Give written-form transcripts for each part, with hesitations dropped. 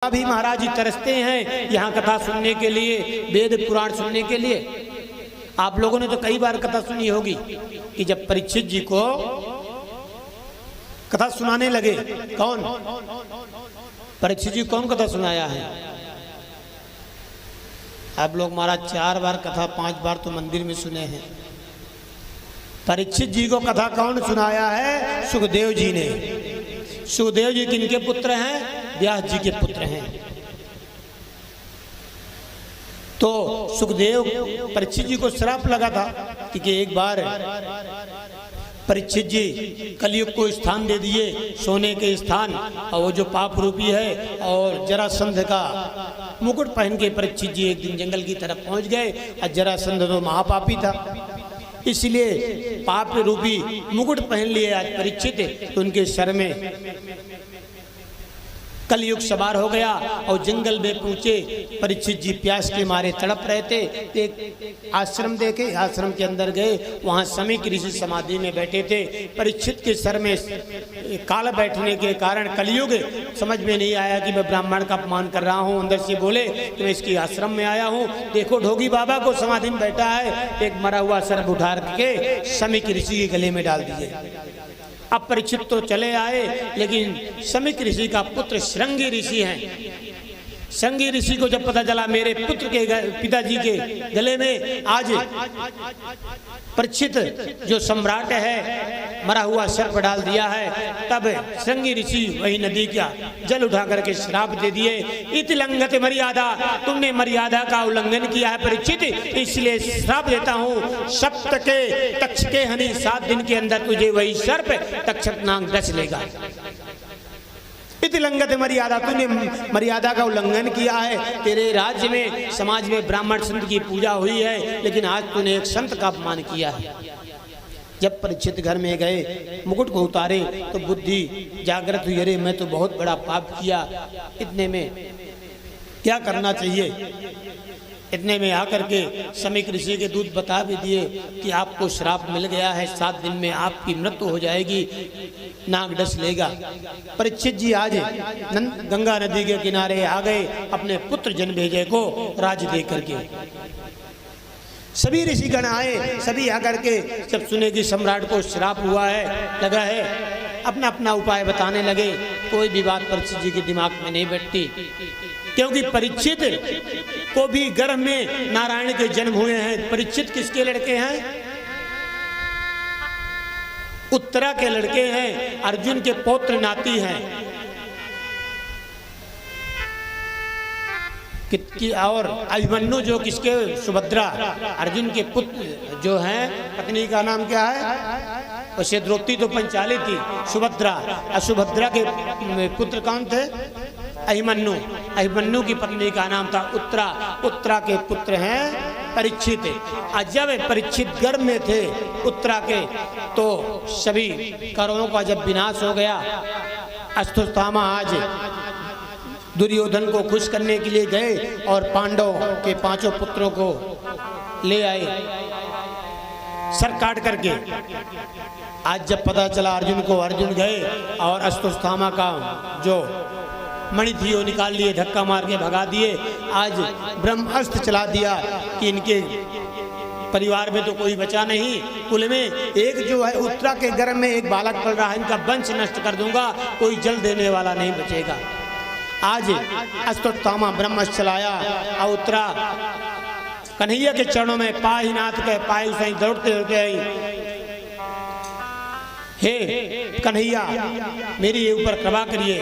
अभी महाराज जी तरसते हैं यहाँ कथा सुनने के लिए, वेद पुराण सुनने के लिए। आप लोगों ने तो कई बार कथा सुनी होगी कि जब परीक्षित जी को कथा सुनाने लगे, कौन परीक्षित जी कौन कथा सुनाया है? आप लोग महाराज 4 बार कथा 5 बार तो मंदिर में सुने हैं। परीक्षित जी को कथा कौन सुनाया है? सुखदेव जी ने। सुखदेव जी किनके पुत्र हैं? व्यास जी के पुत्र हैं। तो सुखदेव परीक्षित जी को श्राप लगा था कि एक बार परीक्षित जी कलयुग को स्थान दे दिए, सोने के स्थान, और वो जो पाप रूपी है, और जरासंध का मुकुट पहन के परीक्षित जी एक दिन जंगल की तरफ पहुंच गए। और जरासंध तो महापापी था, इसलिए पाप रूपी मुकुट पहन लिए आज परीक्षित, तो उनके सर में कलयुग सवार हो गया और जंगल में पहुंचे। परीक्षित जी प्यास के मारे तड़प रहे थे। एक आश्रम देखे, आश्रम के अंदर गए, वहां समीक ऋषि समाधि में बैठे थे। परीक्षित के सर में काल बैठने के कारण कलयुग समझ में नहीं आया कि मैं ब्राह्मण का अपमान कर रहा हूं। अंदर से बोले कि मैं इसकी आश्रम में आया हूं, देखो ढोगी बाबा को समाधि में बैठा है। एक मरा हुआ सर्प उठा के समीक ऋषि के गले में डाल दिए। अब परीक्षित तो चले आए, लेकिन समीक ऋषि का पुत्र श्रृंगी ऋषि हैं। श्रृंगी ऋषि को जब पता चला मेरे पुत्र के पिताजी के गले में आज परीक्षित जो सम्राट है मरा हुआ सर्प डाल दिया है, तब श्रृंगी ऋषि वही नदी का जल उठा करके श्राप दे दिए। इति लंघत मर्यादा, तुमने मर्यादा का उल्लंघन किया है परीक्षित, इसलिए श्राप देता हूँ। सप्त के तक्षके हनि, 7 दिन के अंदर तुझे वही सर्प तक्षक नाग डस लेगा। इति लंघत मर्यादा, तूने मर्यादा का उल्लंघन किया है। तेरे राज्य में समाज में ब्राह्मण संत की पूजा हुई है, लेकिन आज तूने एक संत का अपमान किया है। जब परीक्षित घर में गए, मुकुट को उतारे तो बुद्धि जागृत हुई, अरे मैं तो बहुत बड़ा पाप किया, इतने में क्या करना चाहिए? इतने में आकर के समीक ऋषि के दूत बता भी दिए कि आपको श्राप मिल गया है, 7 दिन में आपकी मृत्यु हो जाएगी, नाग डस लेगा। परीक्षित जी आज गंगा नदी के किनारे आ गए, अपने पुत्र जन्मेजय को राज दे करके। सभी ऋषिगण आए, सभी आकर के जब सुने कि सम्राट को श्राप हुआ है, लगा है, अपना अपना उपाय बताने लगे। कोई भी बात परीक्षित जी के दिमाग में नहीं बैठती, क्योंकि परीक्षित को भी गर्भ में नारायण के जन्म हुए हैं। परीक्षित किसके लड़के हैं? उत्तरा के लड़के हैं, अर्जुन के पौत्र नाती हैं। और अभिमन्यु जो किसके? सुभद्रा, अर्जुन के पुत्र जो हैं, पत्नी का नाम क्या है? वैसे द्रौपदी तो पंचाली थी, सुभद्रा। और सुभद्रा के पुत्र कौन थे? अभिमन्यु। अभिमन्यु की पत्नी का नाम था उत्तरा। उत्तरा के पुत्र हैं परीक्षित। और जब परीक्षित गर्भ में थे उत्तरा के, तो सभी कौरवों का जब विनाश हो गया, अश्वत्थामा आज दुर्योधन को खुश करने के लिए गए और पांडव के 5 पुत्रों को ले आए सर काट करके। आज जब पता चला अर्जुन को, अर्जुन गए और अश्वत्थामा का जो मणि थी वो निकाल लिए, धक्का मार के भगा दिए। आज ब्रह्मास्त्र चला दिया कि इनके परिवार में तो कोई बचा नहीं, कुल में एक जो है उत्तरा के गर्भ में एक बालक पल रहा है, इनका वंश नष्ट कर दूंगा, कोई जल देने वाला नहीं बचेगा। आज अश्वत्थामा ब्रह्मास्त्र चलाया और उत्तरा कन्हैया के चरणों में पाही नाथ के पाए उसे दौड़ते दौड़ते आई, हे कन्हैया मेरी ऊपर कृपा करिए,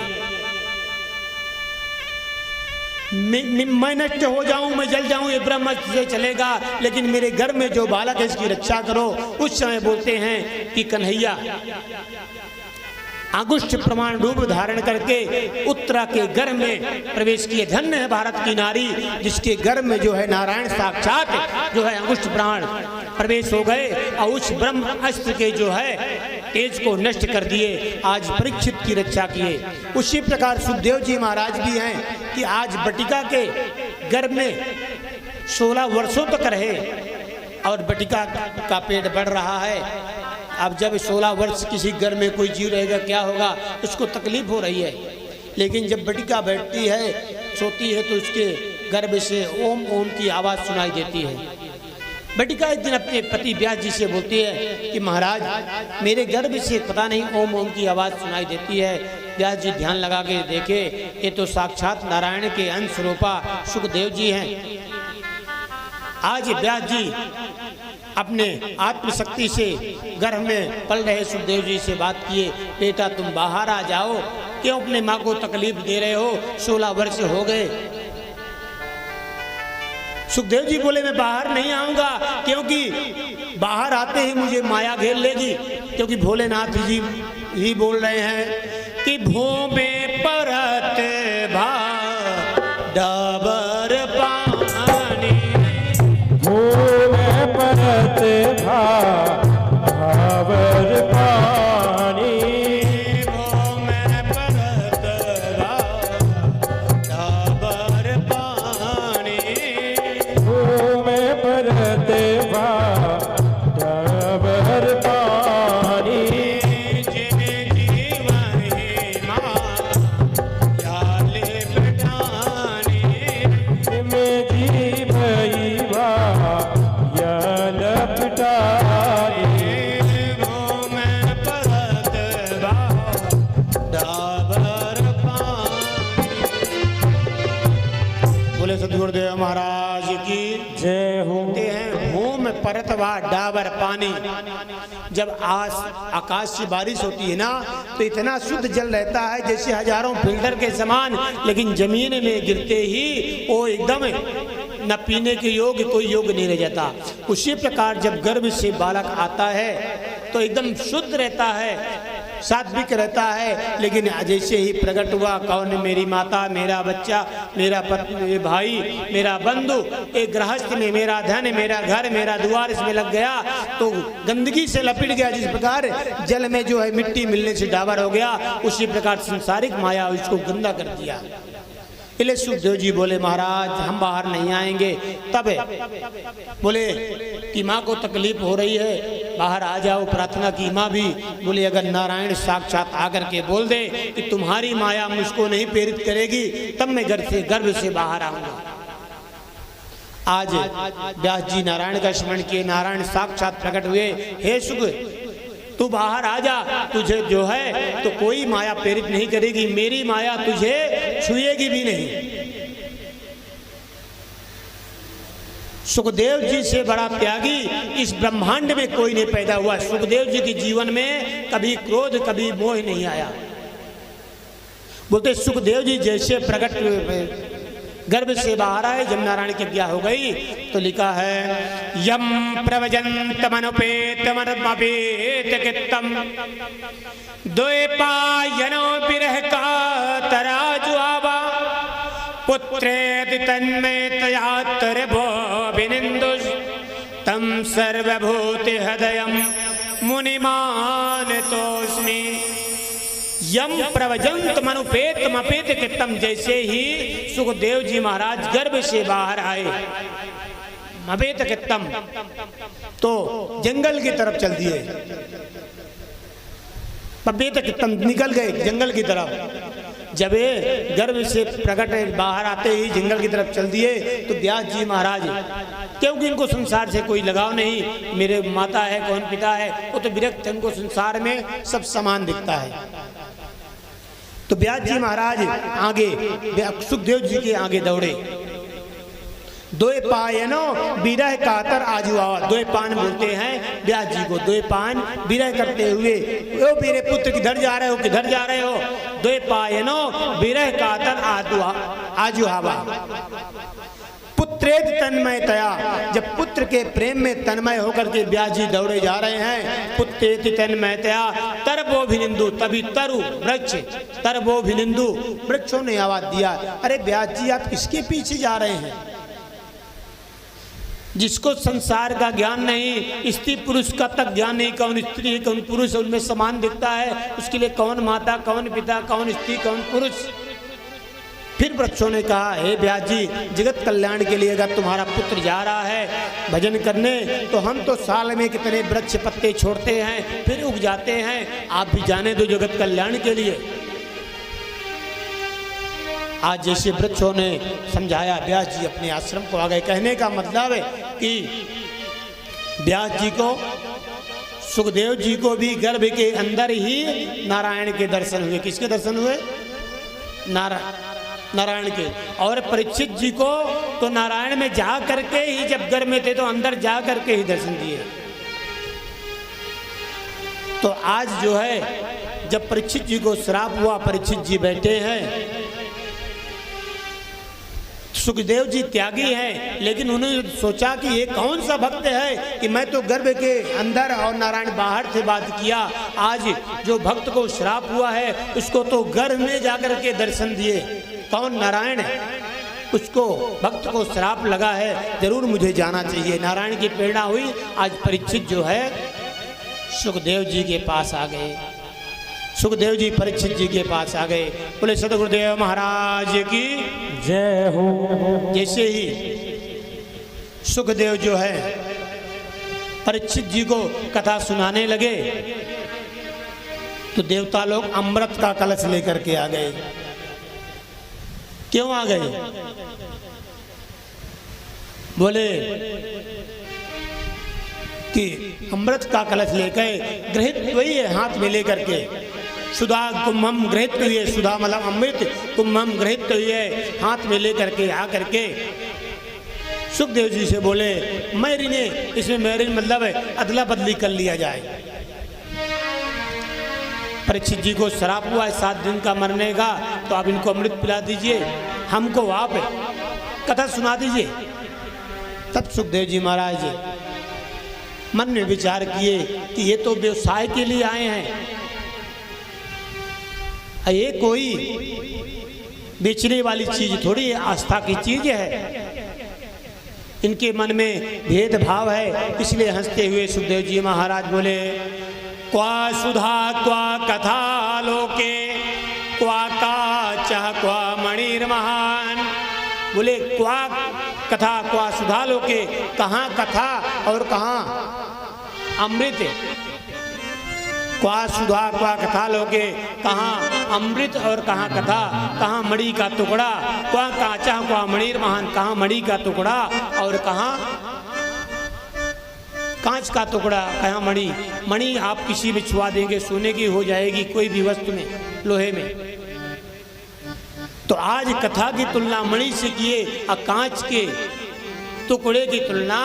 मैं नष्ट हो जाऊं, मैं जल जाऊं, ये ब्रह्मास्त्र से चलेगा, लेकिन मेरे घर में जो बालक है इसकी रक्षा करो। उस समय बोलते हैं कि कन्हैया अंगुष्ठ प्रमाण रूप धारण करके उत्तरा के गर्भ में प्रवेश किए। धन्य है भारत की नारी, जिसके गर्भ में जो है नारायण साक्षात जो है अंगुष्ठ प्रमाण प्रवेश हो गए और उस ब्रह्म अस्त्र के जो है तेज को नष्ट कर दिए, आज परीक्षित की रक्षा किए। उसी प्रकार सुखदेव जी महाराज भी हैं कि आज बटिका के गर्भ में 16 वर्षों तक रहे और बटिका का पेट बढ़ रहा है। अब जब 16 वर्ष किसी घर में कोई जीव रहेगा क्या होगा, उसको तकलीफ हो रही है। लेकिन जब बटिका बैठती है, सोती है, तो उसके गर्भ से ओम ओम की आवाज़ सुनाई देती है। बटिका एक दिन अपने पति व्यास जी से बोलती है कि महाराज, मेरे गर्भ से पता नहीं ओम ओम की आवाज़ सुनाई देती है। व्यास जी ध्यान लगा के देखे, ये तो साक्षात नारायण के अंश रूपा सुखदेव जी हैं। आज व्यास जी अपने आत्मशक्ति से गर्भ में पल रहे सुखदेव जी से बात किए, बेटा तुम बाहर आ जाओ, क्यों अपने माँ को तकलीफ दे रहे हो, 16 वर्ष हो गए। सुखदेव जी बोले मैं बाहर नहीं आऊंगा, क्योंकि बाहर आते ही मुझे माया घेर लेगी, क्योंकि भोलेनाथ जी ही बोल रहे हैं कि भूमि परत भा डाबर पानी, भूमि परत भा डाबर पानी, भूमि परत भा डाबर पानी, भूमि परत भा डाबर पानी, जिन जीवन ही मायाले बिठानी, में जी भई भा यल पिटारी, भूमि परत भा डाबर पानी। बोले सतगुरुदेव महाराज की जय हो। कहते हैं भूमि परतवा डाबर पानी। जब आकाश से बारिश होती है ना, तो इतना शुद्ध जल रहता है जैसे हजारों फिल्टर के समान, लेकिन जमीन में गिरते ही वो एकदम न पीने के योग्य कोई योग नहीं रह जाता। उसी प्रकार जब गर्भ से बालक आता है तो एकदम शुद्ध रहता है, सात्विक रहता है, लेकिन जैसे ही प्रकट हुआ कौन मेरी माता, मेरा बच्चा, मेरा पत्नी, भाई, मेरा बंधु, एक गृहस्थ में मेरा धन, मेरा घर, मेरा द्वार इसमें लग गया तो गंदगी से लपेट गया। जिस प्रकार जल में जो है मिट्टी मिलने से डाबर हो गया, उसी प्रकार संसारिक माया उसको गंदा कर दिया। इसलिए सुखदेव जी बोले महाराज हम बाहर नहीं आएंगे। तब बोले कि माँ को तकलीफ हो रही है, बाहर आ जाओ। प्रार्थना की माँ भी बोले अगर नारायण साक्षात आकर के बोल दे कि तुम्हारी माया मुझको नहीं प्रेरित करेगी, तब मैं गर्भ से बाहर आऊंगा। आज व्यास जी नारायण का स्मरण किए, नारायण साक्षात प्रकट हुए, हे सुख तू बाहर आ जा, तुझे जो है तो कोई माया प्रेरित नहीं करेगी, मेरी माया तुझे छुएगी भी नहीं। सुखदेव जी से बड़ा त्यागी इस ब्रह्मांड में कोई नहीं पैदा हुआ। सुखदेव जी के जीवन में कभी क्रोध, कभी मोह नहीं आया। बोलते सुखदेव जी जैसे प्रकट गर्भ से बाहर आए, जब नारायण की आज्ञा हो गई तो लिखा है यम प्रवजंतमनुपेत मनुपेत कित्तम द्वैपायनो विरह का तराजुआवा पुत्रेति तन्मयतया तरभो विनिन्दुस् तम सर्वभूति हृदयं मुनिमानतोऽस्मि। यम प्रवजंत मनुपेत मपेत कित्तम, जैसे ही सुखदेव जी महाराज गर्भ से बाहर आए, मपेत कित्तम तो जंगल की तरफ चल दिए, मपेत कित्तम निकल गए जंगल की तरफ। जब गर्भ से प्रकट बाहर आते ही जंगल की तरफ चल दिए तो व्यास जी महाराज, क्योंकि इनको संसार से कोई लगाव नहीं, मेरे माता है कौन पिता है, वो तो विरक्त, इनको संसार में सब समान दिखता है। तो व्यास जी महाराज आगे सुखदेव जी के आगे दौड़े। दोए पायनो विरह कातर आजू आवा, दोए पान बोलते हैं व्यास जी को, दोए पान विरह करते हुए, ओ मेरे पुत्र किधर जा रहे हो, किधर जा रहे हो। दोए पायनो विरह कातर आजू आवा पुत्रेत तन्मयतया, जब पुत्र के प्रेम में तन्मय होकर के व्यास जी दौड़े जा रहे हैं, पुत्रेति तन्मयतया तरबोभिनिंदु, तभी तरु वृक्ष, तरबोभिनिंदु वृक्षों ने आवाज दिया, अरे व्यास जी आप किसके पीछे जा रहे हैं। जिसको संसार का ज्ञान नहीं, स्त्री पुरुष का तक ज्ञान नहीं, कौन स्त्री है कौन पुरुष है उनमें समान दिखता है, उसके लिए कौन माता कौन पिता कौन स्त्री कौन पुरुष। फिर वृक्षों ने कहा हे व्यास जी, जगत कल्याण के लिए अगर तुम्हारा पुत्र जा रहा है भजन करने, तो हम तो साल में कितने वृक्ष पत्ते छोड़ते हैं फिर उग जाते हैं, आप भी जाने दो जगत कल्याण के लिए। आज जैसे वृक्षों ने समझाया, व्यास जी अपने आश्रम को आ गए। कहने का मतलब है कि व्यास जी को, सुखदेव जी को भी गर्भ के अंदर ही नारायण के दर्शन हुए। किसके दर्शन हुए? नारायण के। और परीक्षित जी को तो नारायण में जा करके ही, जब गर्भ में थे तो अंदर जा करके ही दर्शन दिए। तो आज जो है, जब परीक्षित जी को श्राप हुआ, परीक्षित जी बैठे हैं, सुखदेव जी त्यागी हैं, लेकिन उन्होंने सोचा कि ये कौन सा भक्त है कि मैं तो गर्भ के अंदर और नारायण बाहर से बात किया, आज जो भक्त को श्राप हुआ है उसको तो गर्भ में जाकर के दर्शन दिए। कौन? नारायण है, उसको भक्त को श्राप लगा है, जरूर मुझे जाना चाहिए। नारायण की प्रेरणा हुई, आज परीक्षित जो है सुखदेव जी के पास आ गए। सुखदेव जी परीक्षित जी के पास आ गए। बोले सदगुरुदेव महाराज की जय हो। जैसे ही सुखदेव जो है परीक्षित जी को कथा सुनाने लगे तो देवता लोग अमृत का कलश लेकर के आ गए। क्यों आ गए? बोले कि अमृत का कलश लेकर, ग्रहित वही है हाथ में लेकर के, सुधा कुंभम गृहित हुए, सुधा मतलब अमृत, कुंभम गृहित हुए हाथ में लेकर के आ करके सुखदेव जी से बोले, मेरी ने, इसमें मेरी मतलब है अदला बदली कर लिया जाए। परीक्षित जी को श्राप हुआ है 7 दिन का मरने का, तो आप इनको अमृत पिला दीजिए, हमको आप कथा सुना दीजिए। तब सुखदेव जी महाराज मन में विचार किए कि ये तो व्यवसाय के लिए आए हैं, ये कोई बेचने वाली चीज थोड़ी है, आस्था की चीज है। इनके मन में भेदभाव है, इसलिए हंसते हुए सुखदेव जी महाराज बोले, क्वा सुधा क्वा कथा लोके क्वा काचः क्वा मणिर्महान। बोले क्वा कथा क्वा सुधा लोके, कहाँ कथा और कहाँ अमृत। क्वा सुधा क्वा कथा लोके, कहाँ अमृत और कहाँ कथा, कहाँ मणि का टुकड़ा, क्वा काचा क्वा मणिर महान, कहाँ मणि का टुकड़ा और कहाँ कांच का टुकड़ा, कहाँ मणि। मणि आप किसी में छुआ देंगे सोने की हो जाएगी, कोई भी वस्तु में, लोहे में। तो आज कथा की तुलना मणि से किए और कांच के टुकड़े की तुलना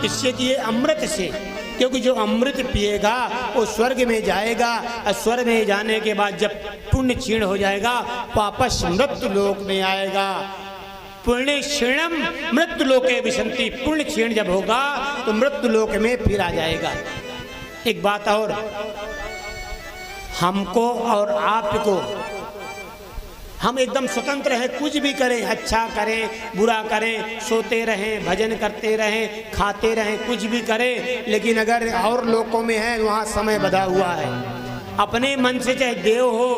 किससे किए? अमृत से। क्योंकि जो अमृत पिएगा वो स्वर्ग में जाएगा, और स्वर्ग में जाने के बाद जब पुण्य क्षीण हो जाएगा वापस मृत्यु लोक में आएगा। पुण्य क्षीणम मृत्यु लोके विशंति, पुण्य क्षीण जब होगा तो मृत्यु लोक में फिर आ जाएगा। एक बात और, हमको और आपको, हम एकदम स्वतंत्र हैं, कुछ भी करें, अच्छा करें बुरा करें, सोते रहें, भजन करते रहें, खाते रहें, कुछ भी करें, लेकिन अगर और लोगों में है वहाँ समय बंधा हुआ है। अपने मन से चाहे देव हो